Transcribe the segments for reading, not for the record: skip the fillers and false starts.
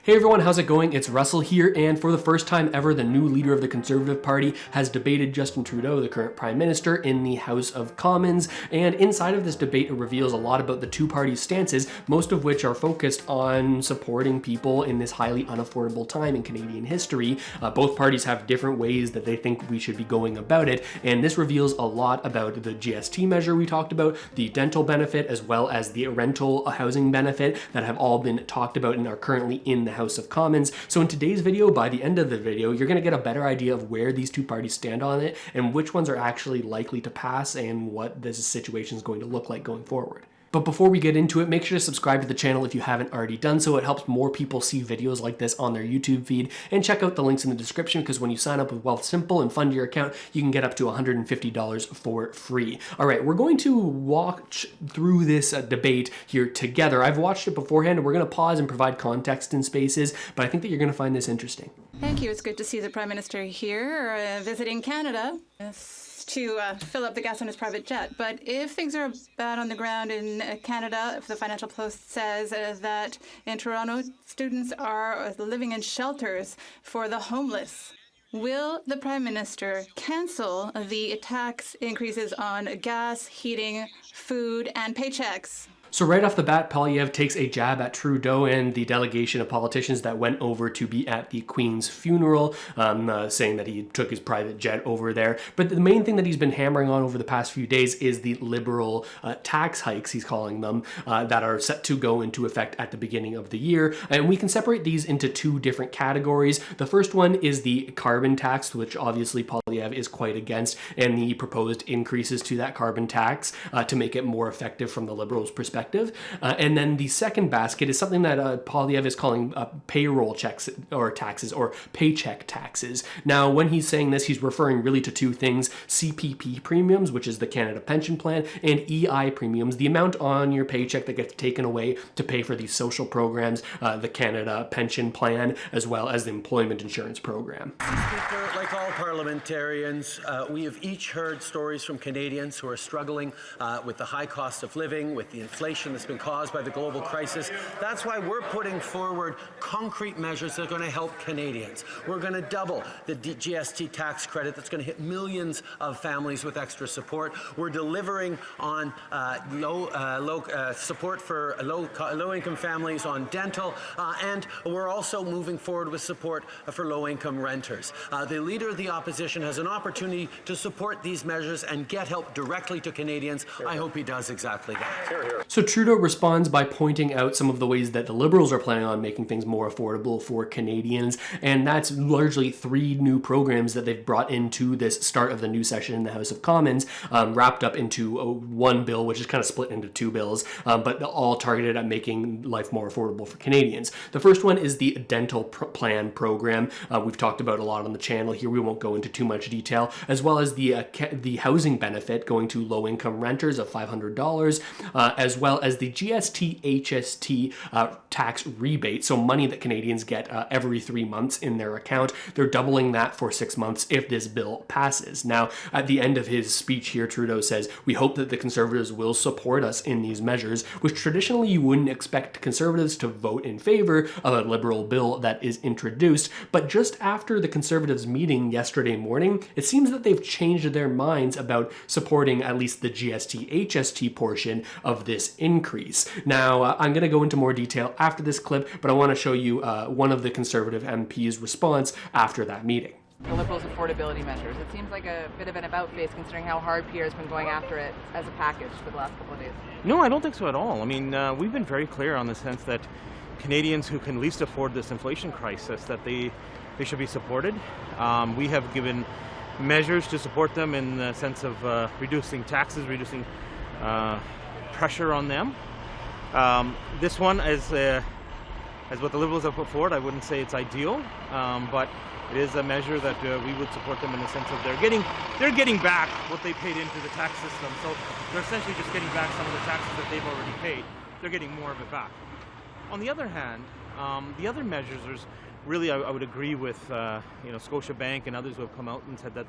Hey everyone, how's it going? It's Russell here, and for the first time ever, the new leader of the Conservative Party has debated Justin Trudeau, the current Prime Minister, in the House of Commons. And inside of this debate, it reveals a lot about the two parties' stances, most of which are focused on supporting people in this highly unaffordable time in Canadian history. Both parties have different ways that they think we should be going about it, and this reveals a lot about the GST measure we talked about, the dental benefit, as well as the rental housing benefit that have all been talked about and are currently in the House of Commons. So in today's video, by the end of the video, you're going to get a better idea of where these two parties stand on it and which ones are actually likely to pass and what this situation is going to look like going forward. But before we get into it, make sure to subscribe to the channel if you haven't already done so. It helps more people see videos like this on their YouTube feed. And check out the links in the description, because when you sign up with Wealth Simple and fund your account, you can get up to $150 for free. All right, we're going to watch through this debate here together. I've watched it beforehand, and we're going to pause and provide context in spaces, but I think that you're going to find this interesting. Thank you. It's good to see the Prime Minister here visiting Canada to fill up the gas on his private jet. But if things are bad on the ground in Canada, if the Financial Post says that in Toronto, students are living in shelters for the homeless, will the Prime Minister cancel the tax increases on gas, heating, food, and paychecks? So right off the bat, Poilievre takes a jab at Trudeau and the delegation of politicians that went over to be at the Queen's funeral, saying that he took his private jet over there. But the main thing that he's been hammering on over the past few days is the Liberal tax hikes, he's calling them, that are set to go into effect at the beginning of the year. And we can separate these into two different categories. The first one is the carbon tax, which obviously Poilievre is quite against, and the proposed increases to that carbon tax to make it more effective from the Liberals' perspective. And then the second basket is something that Poilievre is calling payroll checks or taxes, or paycheck taxes. Now, when he's saying this, he's referring really to two things: CPP premiums, which is the Canada Pension Plan, and EI premiums, the amount on your paycheck that gets taken away to pay for these social programs, the Canada Pension Plan, as well as the Employment Insurance Program. Speaker, like all parliamentarians, we have each heard stories from Canadians who are struggling with the high cost of living, with the inflation that's been caused by the global crisis. That's why we're putting forward concrete measures that are going to help Canadians. We're going to double the GST tax credit that's going to hit millions of families with extra support. We're delivering on support for low-income families on dental, and we're also moving forward with support for low-income renters. The Leader of the Opposition has an opportunity to support these measures and get help directly to Canadians. I hope he does exactly that. So Trudeau responds by pointing out some of the ways that the Liberals are planning on making things more affordable for Canadians, and that's largely three new programs that they've brought into this start of the new session in the House of Commons, wrapped up into one bill, which is kind of split into two bills, but all targeted at making life more affordable for Canadians. The first one is the dental plan program. We've talked about a lot on the channel here. We won't go into too much detail, as well as the housing benefit going to low-income renters of $500, as well as the GST HST tax rebate, so money that Canadians get every 3 months in their account. They're doubling that for 6 months if this bill passes. Now, at the end of his speech here, Trudeau says, "We hope that the Conservatives will support us in these measures," which traditionally you wouldn't expect Conservatives to vote in favor of a Liberal bill that is introduced. But just after the Conservatives meeting yesterday morning, it seems that they've changed their minds about supporting at least the GST HST portion of this increase. Now, I'm going to go into more detail after this clip, but I want to show you one of the Conservative MPs' response after that meeting. The Liberals' affordability measures. It seems like a bit of an about-face considering how hard Pierre's been going after it as a package for the last couple of days. No, I don't think so at all. I mean, we've been very clear on the sense that Canadians who can least afford this inflation crisis, that they should be supported. We have given measures to support them in the sense of reducing taxes, reducing pressure on them. This one, as what the Liberals have put forward, I wouldn't say it's ideal, but it is a measure that we would support them in the sense of they're getting back what they paid into the tax system. So they're essentially just getting back some of the taxes that they've already paid. They're getting more of it back. On the other hand, the other measures, there's really, I would agree with Scotiabank and others who have come out and said that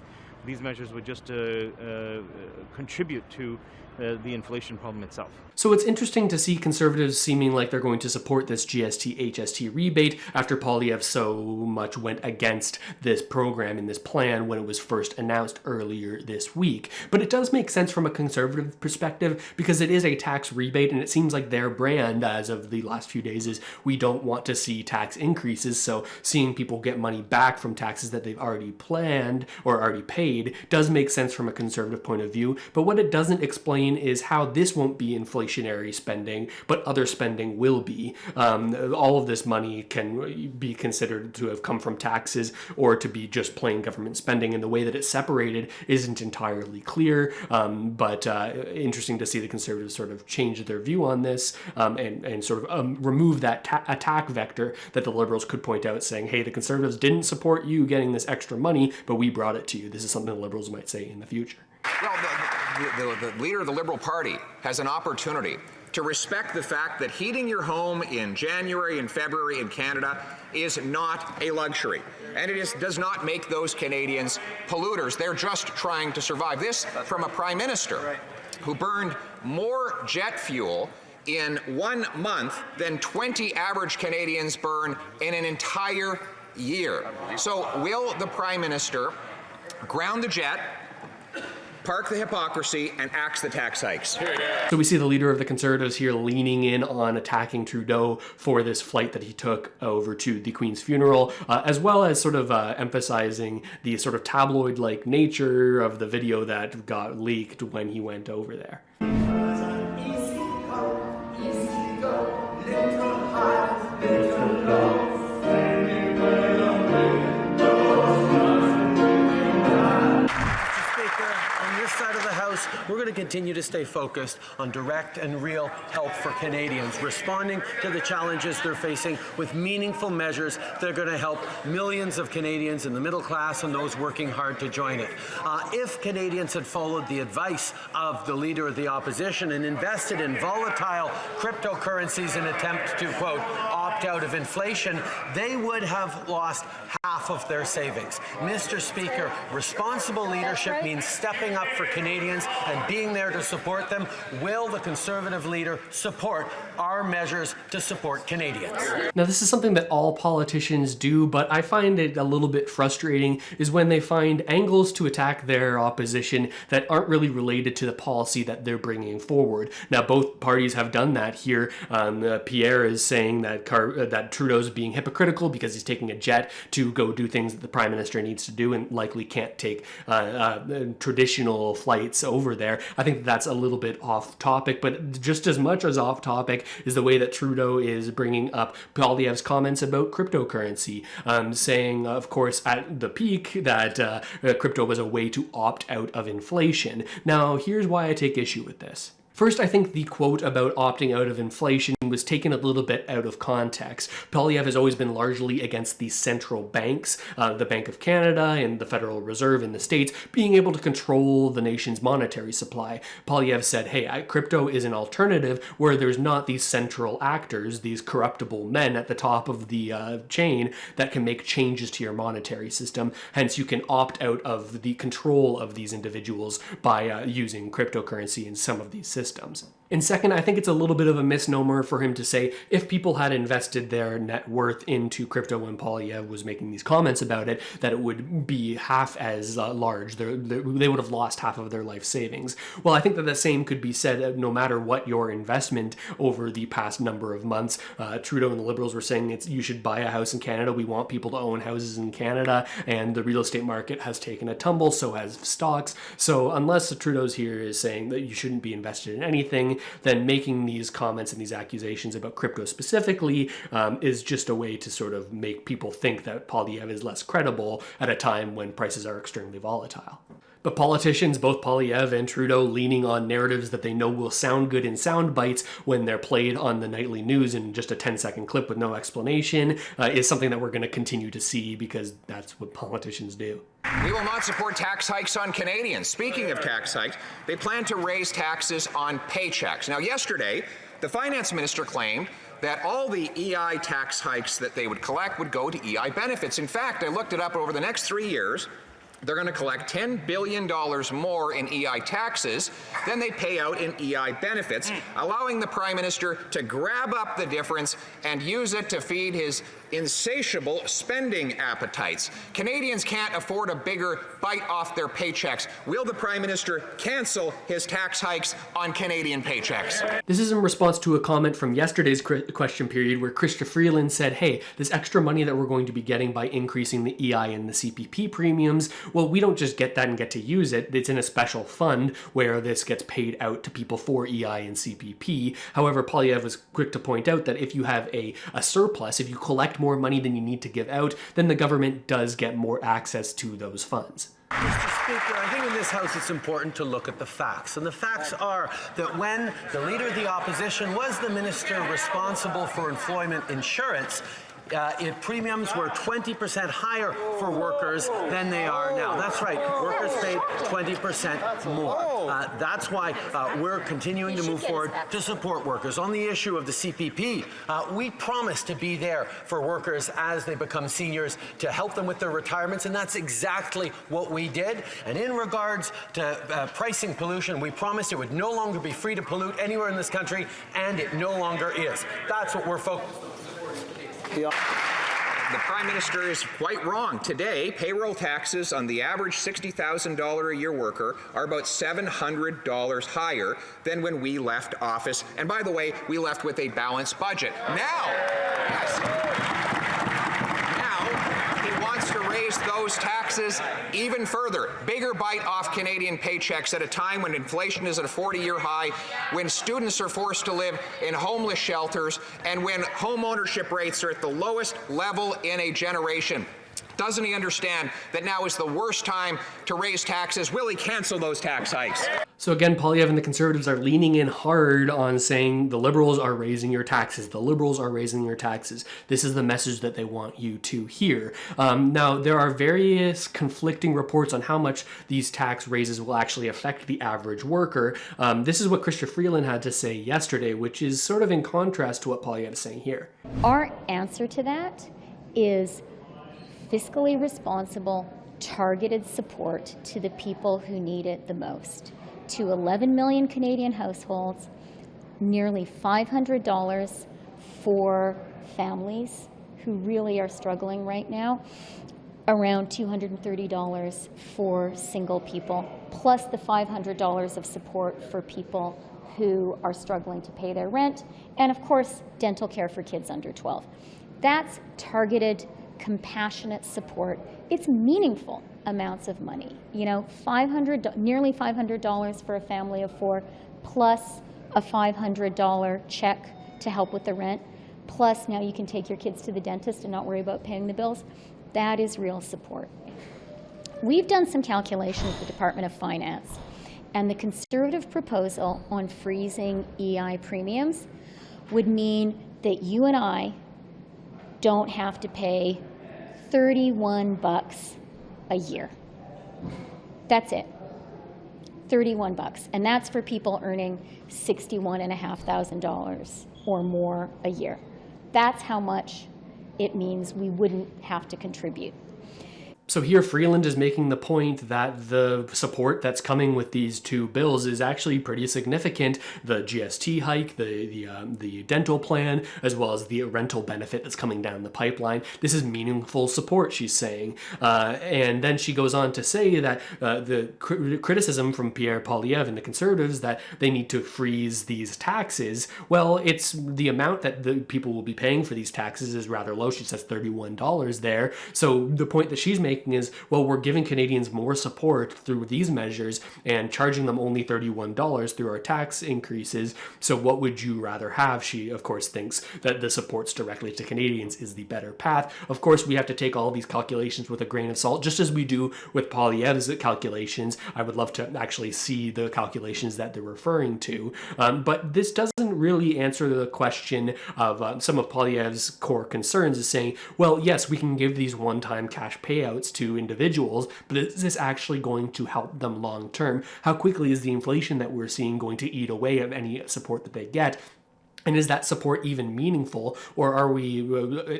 these measures would just contribute to the inflation problem itself. So it's interesting to see Conservatives seeming like they're going to support this GST-HST rebate after Poilievre so much went against this program and this plan when it was first announced earlier this week. But it does make sense from a Conservative perspective because it is a tax rebate, and it seems like their brand as of the last few days is we don't want to see tax increases. So seeing people get money back from taxes that they've already planned or already paid does make sense from a Conservative point of view. But what it doesn't explain is how this won't be inflationary spending, but other spending will be. All of this money can be considered to have come from taxes or to be just plain government spending, and the way that it's separated isn't entirely clear, but interesting to see the Conservatives sort of change their view on this and sort of remove that attack vector that the Liberals could point out, saying, hey, the Conservatives didn't support you getting this extra money, but we brought it to you. This is something the Liberals might say in the future. Well, the leader of the Liberal Party has an opportunity to respect the fact that heating your home in January and February in Canada is not a luxury. And it does not make those Canadians polluters. They're just trying to survive. This from a Prime Minister who burned more jet fuel in 1 month than 20 average Canadians burn in an entire year. So will the Prime Minister ground the jet, park the hypocrisy, and axe the tax hikes? So we see the leader of the Conservatives here leaning in on attacking Trudeau for this flight that he took over to the Queen's funeral, as well as sort of emphasizing the sort of tabloid-like nature of the video that got leaked when he went over there. Side of the House, we're going to continue to stay focused on direct and real help for Canadians, responding to the challenges they're facing with meaningful measures that are going to help millions of Canadians in the middle class and those working hard to join it. If Canadians had followed the advice of the Leader of the Opposition and invested in volatile cryptocurrencies in an attempt to, quote, opt out of inflation, they would have lost half of their savings. Mr. Speaker, responsible leadership means stepping up for Canadians and being there to support them. Will the Conservative leader support our measures to support Canadians? Now, this is something that all politicians do, but I find it a little bit frustrating is when they find angles to attack their opposition that aren't really related to the policy that they're bringing forward. Now, both parties have done that here. Pierre is saying that that Trudeau's being hypocritical because he's taking a jet to go do things that the Prime Minister needs to do and likely can't take traditional flights over there. I think that's a little bit off topic, but just as much as off topic is the way that Trudeau is bringing up Poilievre's comments about cryptocurrency, saying, of course, at the peak that crypto was a way to opt out of inflation. Now, here's why I take issue with this. First, I think the quote about opting out of inflation was taken a little bit out of context. Poilievre has always been largely against the central banks, the Bank of Canada and the Federal Reserve in the States, being able to control the nation's monetary supply. Poilievre said, hey, crypto is an alternative where there's not these central actors, these corruptible men at the top of the chain that can make changes to your monetary system. Hence, you can opt out of the control of these individuals by using cryptocurrency in some of these systems. And second, I think it's a little bit of a misnomer for him to say if people had invested their net worth into crypto when Poilievre was making these comments about it, that it would be half as large. They would have lost half of their life savings. Well, I think that the same could be said no matter what your investment over the past number of months. Trudeau and the Liberals were saying you should buy a house in Canada. We want people to own houses in Canada, and the real estate market has taken a tumble, so has stocks. So unless Trudeau's here is saying that you shouldn't be invested in anything, then making these comments and these accusations about crypto specifically is just a way to sort of make people think that Poilievre is less credible at a time when prices are extremely volatile. But politicians, both Poilievre and Trudeau, leaning on narratives that they know will sound good in sound bites when they're played on the nightly news in just a 10-second clip with no explanation, is something that we're going to continue to see because that's what politicians do. We will not support tax hikes on Canadians. Speaking of tax hikes, they plan to raise taxes on paychecks. Now, yesterday, the finance minister claimed that all the EI tax hikes that they would collect would go to EI benefits. In fact, I looked it up over the next 3 years. they're going to collect $10 billion more in EI taxes than they pay out in EI benefits, allowing the Prime Minister to grab up the difference and use it to feed his insatiable spending appetites. Canadians can't afford a bigger bite off their paychecks. Will the Prime Minister cancel his tax hikes on Canadian paychecks? This is in response to a comment from yesterday's question period where Chrystia Freeland said, hey, this extra money that we're going to be getting by increasing the EI and the CPP premiums, well, we don't just get that and get to use it. It's in a special fund where this gets paid out to people for EI and CPP. However, Poilievre was quick to point out that if you have a surplus, if you collect more money than you need to give out, then the government does get more access to those funds. Mr. Speaker, I think in this House it's important to look at the facts. And the facts are that when the Leader of the Opposition was the Minister responsible for employment insurance, premiums were 20% higher for workers than they are now. That's right, workers paid 20% more. That's why we're continuing to move forward to support workers. On the issue of the CPP, we promised to be there for workers as they become seniors to help them with their retirements, and that's exactly what we did. And in regards to pricing pollution, we promised it would no longer be free to pollute anywhere in this country, and it no longer is. That's what we're focused on. The Prime Minister is quite wrong. Today, payroll taxes on the average $60,000 a year worker are about $700 higher than when we left office. And by the way, we left with a balanced budget. Now, he wants to raise those taxes even further. Bigger bite off Canadian paychecks at a time when inflation is at a 40-year high, when students are forced to live in homeless shelters, and when home ownership rates are at the lowest level in a generation. Doesn't he understand that now is the worst time to raise taxes? Will he cancel those tax hikes? So again, Poilievre and the Conservatives are leaning in hard on saying the Liberals are raising your taxes. The Liberals are raising your taxes. This is the message that they want you to hear. Now, there are various conflicting reports on how much these tax raises will actually affect the average worker. This is what Chrystia Freeland had to say yesterday, which is sort of in contrast to what Poilievre is saying here. Our answer to that is fiscally responsible, targeted support to the people who need it the most. To 11 million Canadian households, nearly $500 for families who really are struggling right now, around $230 for single people, plus the $500 of support for people who are struggling to pay their rent, and of course, dental care for kids under 12. That's targeted, compassionate support. It's meaningful amounts of money. You know, nearly $500 for a family of four, plus a $500 check to help with the rent, plus now you can take your kids to the dentist and not worry about paying the bills. That is real support. We've done some calculations with the Department of Finance, and the Conservative proposal on freezing EI premiums would mean that you and I don't have to pay $31 a year. That's it. $31, and that's for people earning $61,500 or more a year. That's how much it means we wouldn't have to contribute. So here Freeland is making the point that the support that's coming with these two bills is actually pretty significant. The GST hike, the dental plan, as well as the rental benefit that's coming down the pipeline. This is meaningful support, she's saying. And then she goes on to say that the criticism from Pierre Poilievre and the Conservatives that they need to freeze these taxes, well, it's the amount that the people will be paying for these taxes is rather low. She says $31 there. So the point that she's making is, well, we're giving Canadians more support through these measures and charging them only $31 through our tax increases. So what would you rather have? She, of course, thinks that the supports directly to Canadians is the better path. Of course, we have to take all these calculations with a grain of salt, just as we do with Poilievre's calculations. I would love to actually see the calculations that they're referring to. But this doesn't really answer the question of some of Poilievre's core concerns, is saying, well, yes, we can give these one-time cash payouts to individuals, but is this actually going to help them long term? How quickly is the inflation that we're seeing going to eat away at any support that they get? And is that support even meaningful, or are we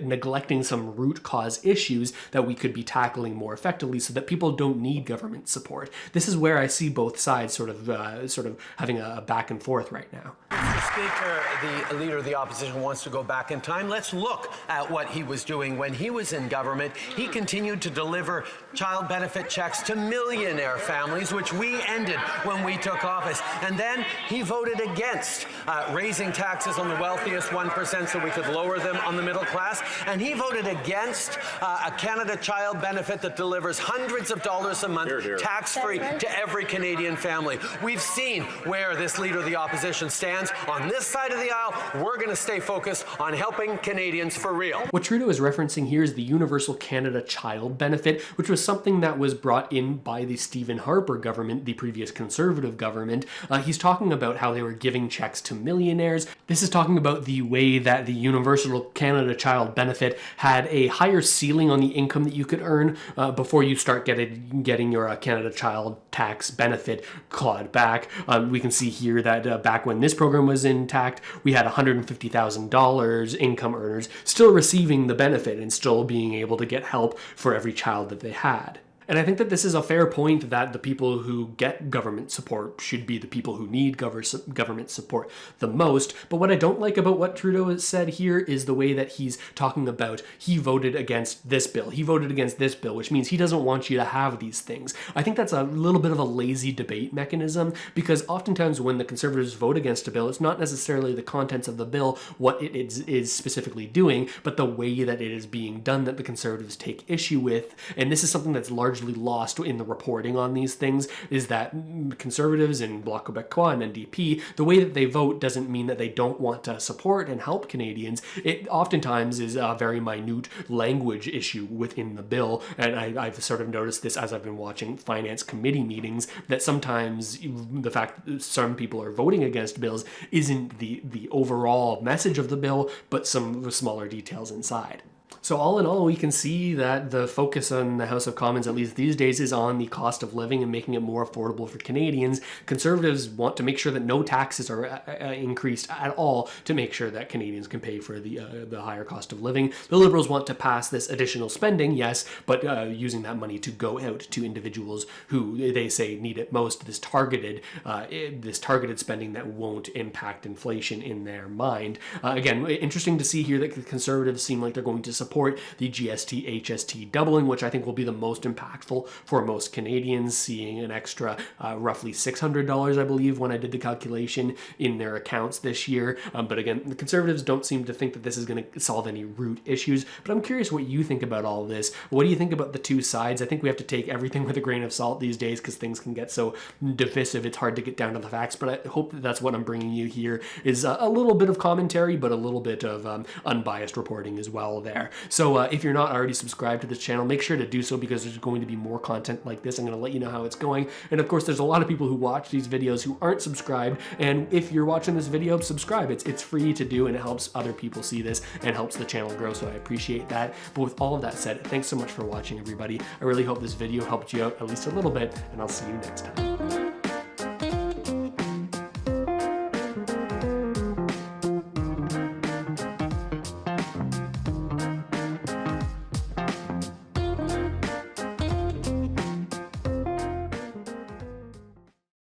neglecting some root cause issues that we could be tackling more effectively so that people don't need government support? This is where I see both sides sort of having a back and forth right now. Mr. Speaker, the Leader of the Opposition wants to go back in time. Let's look at what he was doing when he was in government. He continued to deliver child benefit checks to millionaire families, which we ended when we took office. And then he voted against raising taxes on the wealthiest 1% so we could lower them on the middle class. And he voted against a Canada Child benefit that delivers hundreds of dollars a month tax-free to every Canadian family. We've seen where this Leader of the Opposition stands. On this side of the aisle, we're going to stay focused on helping Canadians for real. What Trudeau is referencing here is the Universal Canada Child benefit, which was something that was brought in by the Stephen Harper government, the previous Conservative government. He's talking about how they were giving checks to millionaires. This is talking about the way that the Universal Canada Child benefit had a higher ceiling on the income that you could earn before you start getting your Canada Child tax benefit clawed back. We can see here that back when this program was intact, we had $150,000 income earners still receiving the benefit and still being able to get help for every child that they had. And I think that this is a fair point, that the people who get government support should be the people who need government support the most. But what I don't like about what Trudeau has said here is the way that he's talking about he voted against this bill. He voted against this bill, which means he doesn't want you to have these things. I think that's a little bit of a lazy debate mechanism, because oftentimes when the Conservatives vote against a bill, it's not necessarily the contents of the bill, what it is specifically doing, but the way that it is being done that the Conservatives take issue with. And this is something that's largely lost in the reporting on these things, is that Conservatives in Bloc Québécois and NDP, the way that they vote doesn't mean that they don't want to support and help Canadians. It oftentimes is a very minute language issue within the bill, and I've sort of noticed this as I've been watching finance committee meetings, that sometimes the fact that some people are voting against bills isn't the overall message of the bill, but some smaller details inside. So all in all, we can see that the focus on the House of Commons, at least these days, is on the cost of living and making it more affordable for Canadians. Conservatives want to make sure that no taxes are increased at all to make sure that Canadians can pay for the higher cost of living. The Liberals want to pass this additional spending, yes, but using that money to go out to individuals who they say need it most. This targeted spending that won't impact inflation in their mind. Again, interesting to see here that the Conservatives seem like they're going to support the GST HST doubling, which I think will be the most impactful for most Canadians, seeing an extra roughly $600, I believe, when I did the calculation, in their accounts this year. But again, the Conservatives don't seem to think that this is going to solve any root issues. But I'm curious what you think about all of this. What do you think about the two sides? I think we have to take everything with a grain of salt these days because things can get so divisive. It's hard to get down to the facts, but I hope that that's what I'm bringing you here, is a little bit of commentary, but a little bit of unbiased reporting as well there. So if you're not already subscribed to this channel, make sure to do so, because there's going to be more content like this. I'm going to let you know how it's going. And of course, there's a lot of people who watch these videos who aren't subscribed. And if you're watching this video, subscribe. It's free to do, and it helps other people see this and helps the channel grow. So I appreciate that. But with all of that said, thanks so much for watching, everybody. I really hope this video helped you out at least a little bit, and I'll see you next time.